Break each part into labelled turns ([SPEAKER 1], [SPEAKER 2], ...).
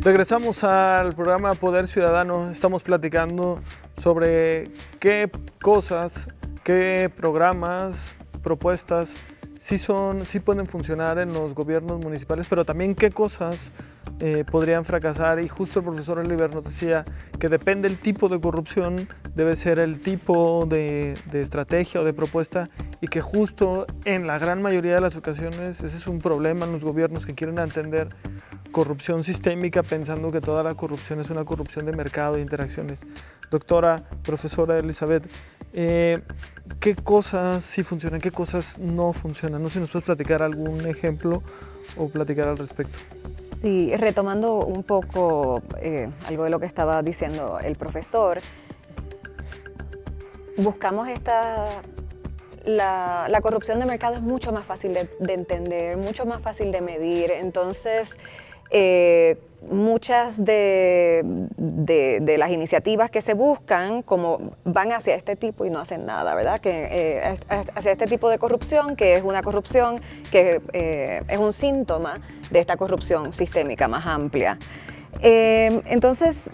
[SPEAKER 1] Regresamos al programa Poder Ciudadano. Estamos platicando sobre qué cosas, qué programas, propuestas sí pueden funcionar en los gobiernos municipales, pero también qué cosas podrían fracasar. Y justo el profesor Oliver nos decía que depende del tipo de corrupción, debe ser el tipo de estrategia o de propuesta, y que justo en la gran mayoría de las ocasiones ese es un problema en los gobiernos que quieren entender corrupción sistémica pensando que toda la corrupción es una corrupción de mercado e interacciones. Doctora, profesora Elizabeth, ¿qué cosas sí funcionan, qué cosas no funcionan? No sé si nos puedes platicar algún ejemplo o platicar al respecto.
[SPEAKER 2] Sí, retomando un poco algo de lo que estaba diciendo el profesor, buscamos la corrupción de mercado es mucho más fácil de entender, mucho más fácil de medir. Entonces, muchas de las iniciativas que se buscan como van hacia este tipo y no hacen nada, ¿verdad? Hacia este tipo de corrupción, que es una corrupción que es un síntoma de esta corrupción sistémica más amplia. Entonces,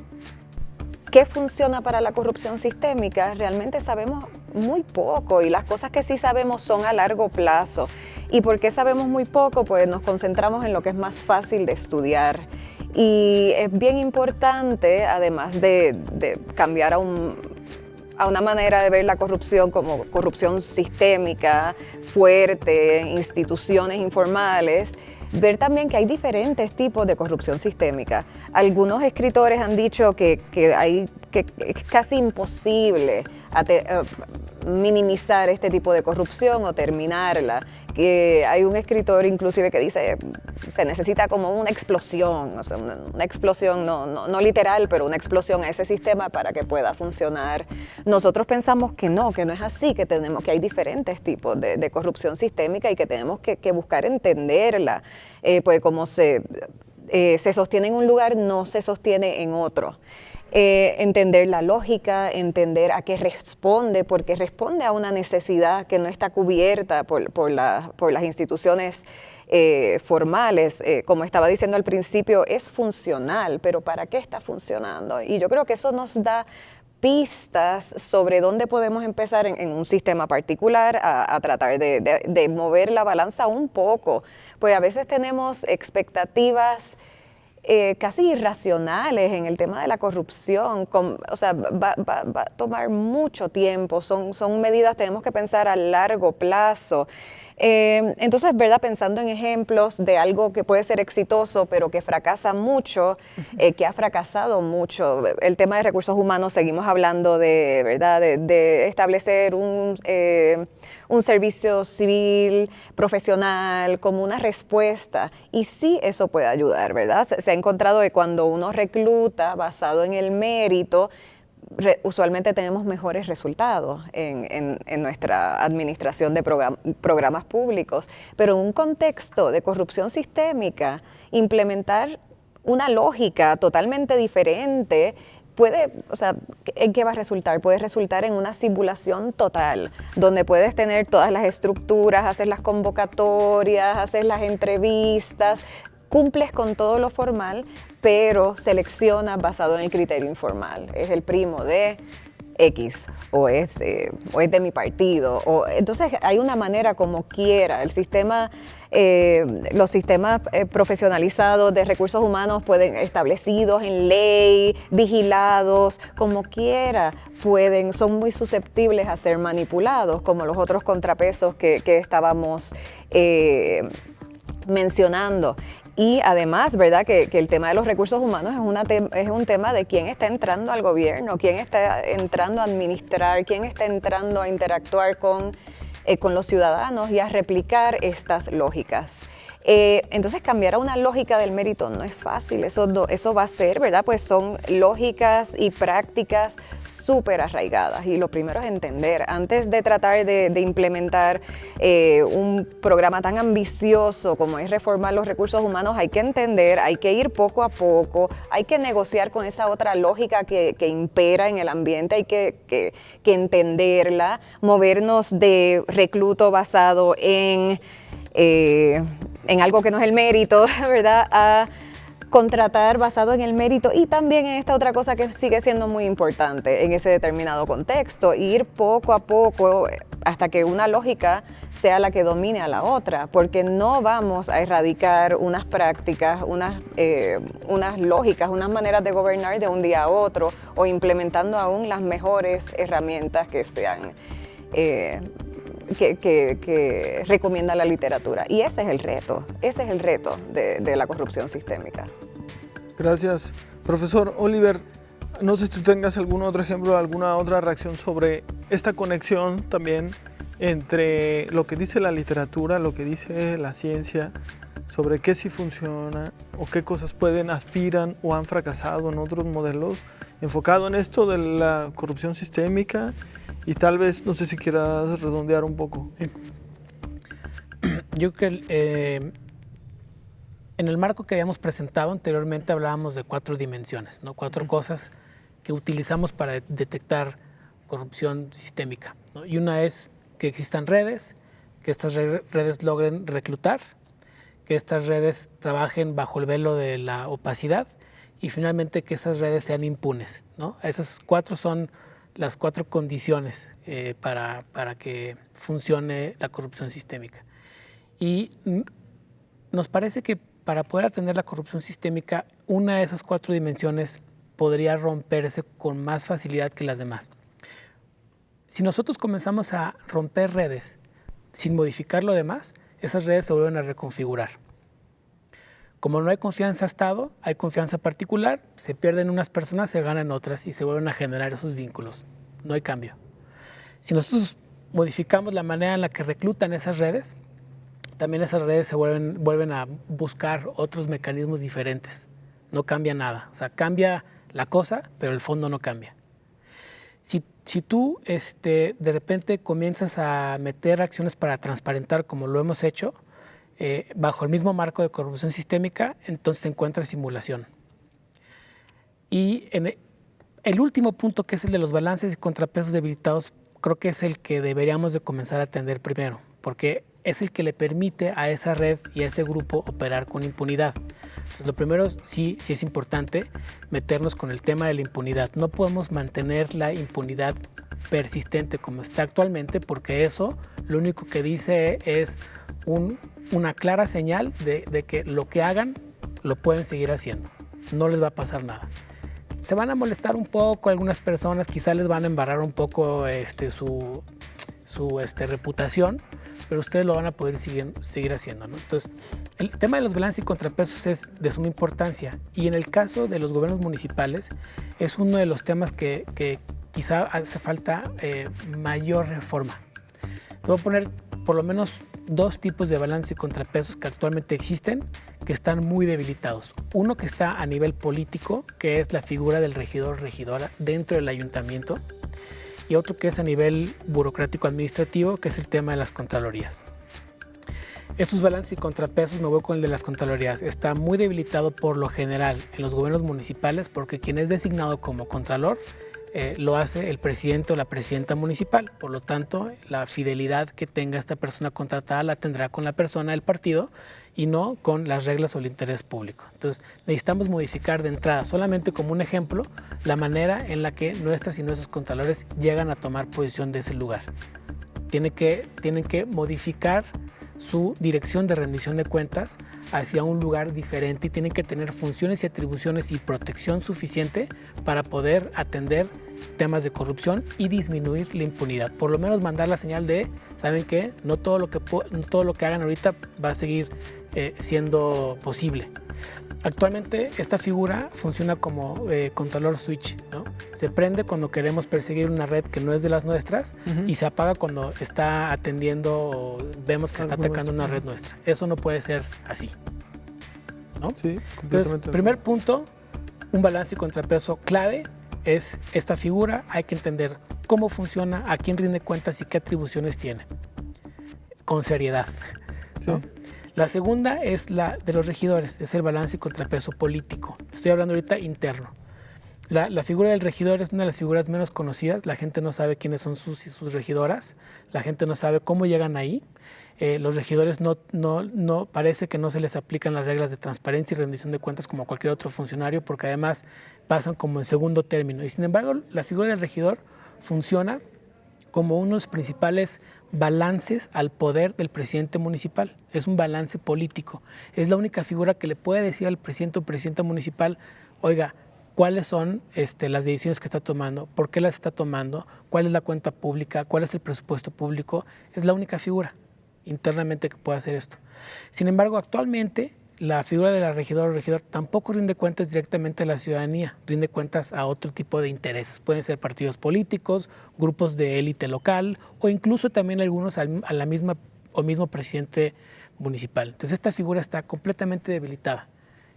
[SPEAKER 2] ¿qué funciona para la corrupción sistémica? Realmente sabemos muy poco, y las cosas que sí sabemos son a largo plazo. ¿Y por qué sabemos muy poco? Pues nos concentramos en lo que es más fácil de estudiar. Y es bien importante, además de cambiar a una manera de ver la corrupción como corrupción sistémica, fuerte, instituciones informales, ver también que hay diferentes tipos de corrupción sistémica. Algunos escritores han dicho que es casi imposible minimizar este tipo de corrupción o terminarla. Que hay un escritor inclusive que dice se necesita como una explosión, o sea, una explosión no literal, pero una explosión a ese sistema para que pueda funcionar. Nosotros pensamos que no es así, que hay diferentes tipos de corrupción sistémica y que tenemos que buscar entenderla, pues como se sostiene en un lugar, no se sostiene en otro. Entender la lógica, entender a qué responde, porque responde a una necesidad que no está cubierta por las instituciones formales. Como estaba diciendo al principio, es funcional, pero ¿para qué está funcionando? Y yo creo que eso nos da pistas sobre dónde podemos empezar en un sistema particular a tratar de mover la balanza un poco. Pues a veces tenemos expectativas casi irracionales en el tema de la corrupción, o sea, va a tomar mucho tiempo, son medidas, tenemos que pensar a largo plazo. Entonces, ¿verdad? Pensando en ejemplos de algo que puede ser exitoso, pero que fracasa mucho, que ha fracasado mucho. El tema de recursos humanos, seguimos hablando de, ¿verdad? De establecer un servicio civil profesional como una respuesta. Y sí, eso puede ayudar, ¿verdad? Se ha encontrado que cuando uno recluta basado en el mérito, usualmente tenemos mejores resultados en nuestra administración de programas públicos, pero en un contexto de corrupción sistémica, implementar una lógica totalmente diferente ¿en qué va a resultar? Puede resultar en una simulación total, donde puedes tener todas las estructuras, hacer las convocatorias, hacer las entrevistas, cumples con todo lo formal, pero seleccionas basado en el criterio informal. Es el primo de X o es de mi partido. Entonces hay una manera como quiera. El sistema, los sistemas profesionalizados de recursos humanos establecidos en ley, vigilados, como quiera, son muy susceptibles a ser manipulados, como los otros contrapesos que estábamos mencionando. Y además, ¿verdad?, que el tema de los recursos humanos es un tema de quién está entrando al gobierno, quién está entrando a administrar, quién está entrando a interactuar con los ciudadanos y a replicar estas lógicas. Entonces, cambiar a una lógica del mérito no es fácil, eso va a ser, ¿verdad? Pues son lógicas y prácticas súper arraigadas, y lo primero es entender, antes de tratar de implementar un programa tan ambicioso como es reformar los recursos humanos, hay que entender, hay que ir poco a poco, hay que negociar con esa otra lógica que impera en el ambiente, hay que entenderla, movernos de recluto basado en algo que no es el mérito, ¿verdad?, a contratar basado en el mérito y también en esta otra cosa que sigue siendo muy importante en ese determinado contexto, ir poco a poco hasta que una lógica sea la que domine a la otra, porque no vamos a erradicar unas prácticas, unas lógicas, unas maneras de gobernar de un día a otro o implementando aún las mejores herramientas que sean que recomienda la literatura. Y ese es el reto de la corrupción sistémica.
[SPEAKER 1] Gracias. Profesor Oliver, no sé si tú tengas algún otro ejemplo, alguna otra reacción sobre esta conexión también entre lo que dice la literatura, lo que dice la ciencia, sobre qué sí funciona o qué cosas aspiran o han fracasado en otros modelos, enfocado en esto de la corrupción sistémica. Y tal vez, no sé si quieras redondear un poco.
[SPEAKER 3] Yo creo que en el marco que habíamos presentado anteriormente hablábamos de 4 dimensiones, ¿no? 4 cosas que utilizamos para detectar corrupción sistémica, ¿no? Y una es que existan redes, que estas redes logren reclutar, que estas redes trabajen bajo el velo de la opacidad y finalmente que esas redes sean impunes, ¿no? Esas 4 son las 4 condiciones para que funcione la corrupción sistémica. Y nos parece que para poder atender la corrupción sistémica, una de esas 4 dimensiones podría romperse con más facilidad que las demás. Si nosotros comenzamos a romper redes sin modificar lo demás, esas redes se vuelven a reconfigurar. Como no hay confianza Estado, hay confianza particular, se pierden unas personas, se ganan otras y se vuelven a generar esos vínculos. No hay cambio. Si nosotros modificamos la manera en la que reclutan esas redes, también esas redes se vuelven a buscar otros mecanismos diferentes. No cambia nada. O sea, cambia la cosa, pero el fondo no cambia. Si tú de repente comienzas a meter acciones para transparentar como lo hemos hecho, bajo el mismo marco de corrupción sistémica, entonces se encuentra simulación. Y el último punto, que es el de los balances y contrapesos debilitados, creo que es el que deberíamos de comenzar a atender primero, porque es el que le permite a esa red y a ese grupo operar con impunidad. Entonces, lo primero sí es importante meternos con el tema de la impunidad. No podemos mantener la impunidad persistente como está actualmente, porque eso lo único que dice es una clara señal de que lo que hagan lo pueden seguir haciendo. No les va a pasar nada. Se van a molestar un poco algunas personas, quizá les van a embarrar un poco su reputación, pero ustedes lo van a poder seguir haciendo, ¿no? Entonces, el tema de los balances y contrapesos es de suma importancia, y en el caso de los gobiernos municipales es uno de los temas que quizá hace falta mayor reforma. Te voy a poner por lo menos 2 tipos de balances y contrapesos que actualmente existen, que están muy debilitados. Uno que está a nivel político, que es la figura del regidor o regidora dentro del ayuntamiento, y otro que es a nivel burocrático administrativo, que es el tema de las contralorías. Estos balances y contrapesos, me voy con el de las contralorías, está muy debilitado por lo general en los gobiernos municipales, porque quien es designado como contralor lo hace el presidente o la presidenta municipal. Por lo tanto, la fidelidad que tenga esta persona contratada la tendrá con la persona del partido y no con las reglas o el interés público. Entonces, necesitamos modificar de entrada, solamente como un ejemplo, la manera en la que nuestras y nuestros contralores llegan a tomar posición de ese lugar. Tienen que modificar su dirección de rendición de cuentas hacia un lugar diferente y tienen que tener funciones y atribuciones y protección suficiente para poder atender temas de corrupción y disminuir la impunidad. Por lo menos mandar la señal de, ¿saben qué? No todo lo que hagan ahorita va a seguir siendo posible. Actualmente esta figura funciona como contralor switch, ¿no? Se prende cuando queremos perseguir una red que no es de las nuestras y se apaga cuando está atendiendo o vemos que está atacando una red nuestra. Eso no puede ser así, ¿no?
[SPEAKER 1] Sí,
[SPEAKER 3] entonces, primer punto, un balance y contrapeso clave es esta figura. Hay que entender cómo funciona, a quién rinde cuentas y qué atribuciones tiene, con seriedad, ¿no? Sí. La segunda es la de los regidores, es el balance y contrapeso político. Estoy hablando ahorita interno. La figura del regidor es una de las figuras menos conocidas. La gente no sabe quiénes son sus regidoras. La gente no sabe cómo llegan ahí. los regidores no parece que no se les aplican las reglas de transparencia y rendición de cuentas como a cualquier otro funcionario, porque además pasan como en segundo término. Y sin embargo, la figura del regidor funciona como uno de los principales balances al poder del presidente municipal. Es un balance político. Es la única figura que le puede decir al presidente o presidenta municipal, oiga, cuáles son las decisiones que está tomando, por qué las está tomando, cuál es la cuenta pública, cuál es el presupuesto público. Es la única figura internamente que puede hacer esto. Sin embargo, actualmente la figura de la regidora o regidor tampoco rinde cuentas directamente a la ciudadanía, rinde cuentas a otro tipo de intereses. Pueden ser partidos políticos, grupos de élite local o incluso también algunos a la misma o mismo presidente municipal. Entonces esta figura está completamente debilitada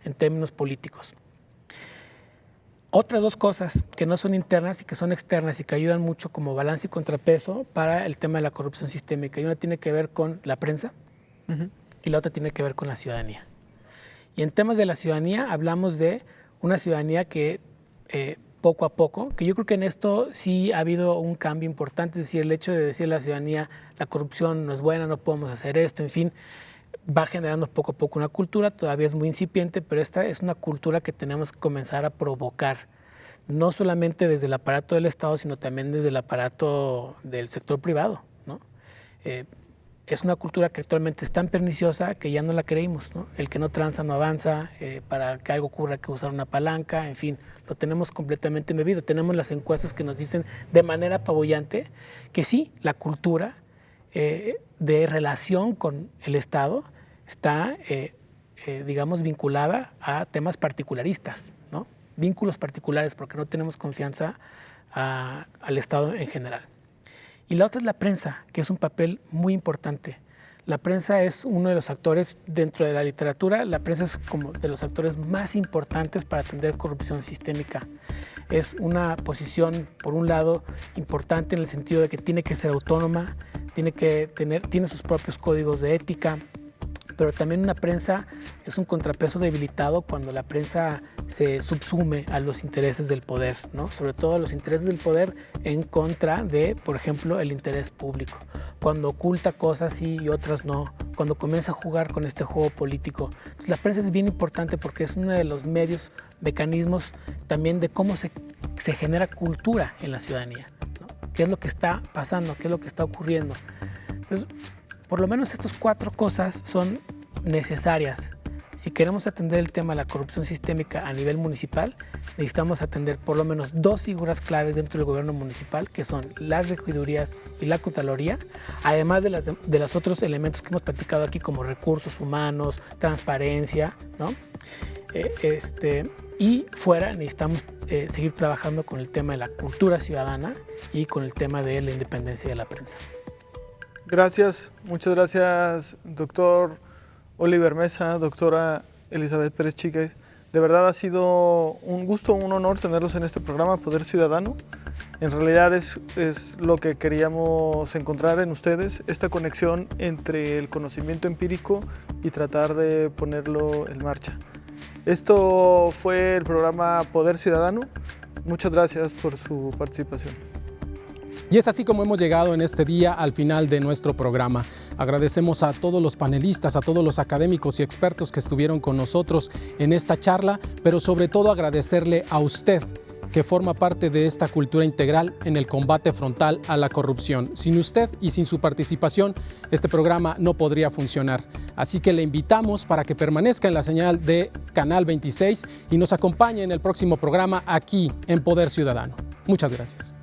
[SPEAKER 3] en términos políticos. Otras dos cosas que no son internas y que son externas y que ayudan mucho como balance y contrapeso para el tema de la corrupción sistémica. Y una tiene que ver con la prensa y la otra tiene que ver con la ciudadanía. Y en temas de la ciudadanía hablamos de una ciudadanía que poco a poco, que yo creo que en esto sí ha habido un cambio importante, es decir, el hecho de decir a la ciudadanía la corrupción no es buena, no podemos hacer esto, en fin, va generando poco a poco una cultura, todavía es muy incipiente, pero esta es una cultura que tenemos que comenzar a provocar, no solamente desde el aparato del Estado, sino también desde el aparato del sector privado, ¿no? Es una cultura que actualmente es tan perniciosa que ya no la creímos, ¿no? El que no tranza no avanza, para que algo ocurra hay que usar una palanca, en fin, lo tenemos completamente embebido. Tenemos las encuestas que nos dicen de manera apabullante que sí, la cultura de relación con el Estado está, digamos, vinculada a temas particularistas, ¿no? Vínculos particulares, porque no tenemos confianza al Estado en general. Y la otra es la prensa, que es un papel muy importante. La prensa es uno de los actores dentro de la literatura, la prensa es como de los actores más importantes para atender corrupción sistémica. Es una posición, por un lado, importante en el sentido de que tiene que ser autónoma, tiene sus propios códigos de ética, pero también una prensa es un contrapeso debilitado cuando la prensa se subsume a los intereses del poder, ¿no? Sobre todo a los intereses del poder en contra de, por ejemplo, el interés público. Cuando oculta cosas sí y otras no, cuando comienza a jugar con este juego político. Entonces, la prensa es bien importante porque es uno de los medios, mecanismos también de cómo se genera cultura en la ciudadanía, ¿no? ¿Qué es lo que está pasando? ¿Qué es lo que está ocurriendo? Pues, por lo menos estas cuatro cosas son necesarias. Si queremos atender el tema de la corrupción sistémica a nivel municipal, necesitamos atender por lo menos dos figuras claves dentro del gobierno municipal, que son las regidurías y la Contraloría, además de los otros elementos que hemos platicado aquí, como recursos humanos, transparencia, ¿no? Y fuera necesitamos seguir trabajando con el tema de la cultura ciudadana y con el tema de la independencia de la prensa.
[SPEAKER 1] Gracias, muchas gracias, doctor Oliver Mesa, doctora Elizabeth Pérez Chique. De verdad ha sido un gusto, un honor tenerlos en este programa, Poder Ciudadano. En realidad es lo que queríamos encontrar en ustedes, esta conexión entre el conocimiento empírico y tratar de ponerlo en marcha. Esto fue el programa Poder Ciudadano. Muchas gracias por su participación.
[SPEAKER 4] Y es así como hemos llegado en este día al final de nuestro programa. Agradecemos a todos los panelistas, a todos los académicos y expertos que estuvieron con nosotros en esta charla, pero sobre todo agradecerle a usted que forma parte de esta cultura integral en el combate frontal a la corrupción. Sin usted y sin su participación, este programa no podría funcionar. Así que le invitamos para que permanezca en la señal de Canal 26 y nos acompañe en el próximo programa aquí en Poder Ciudadano. Muchas gracias.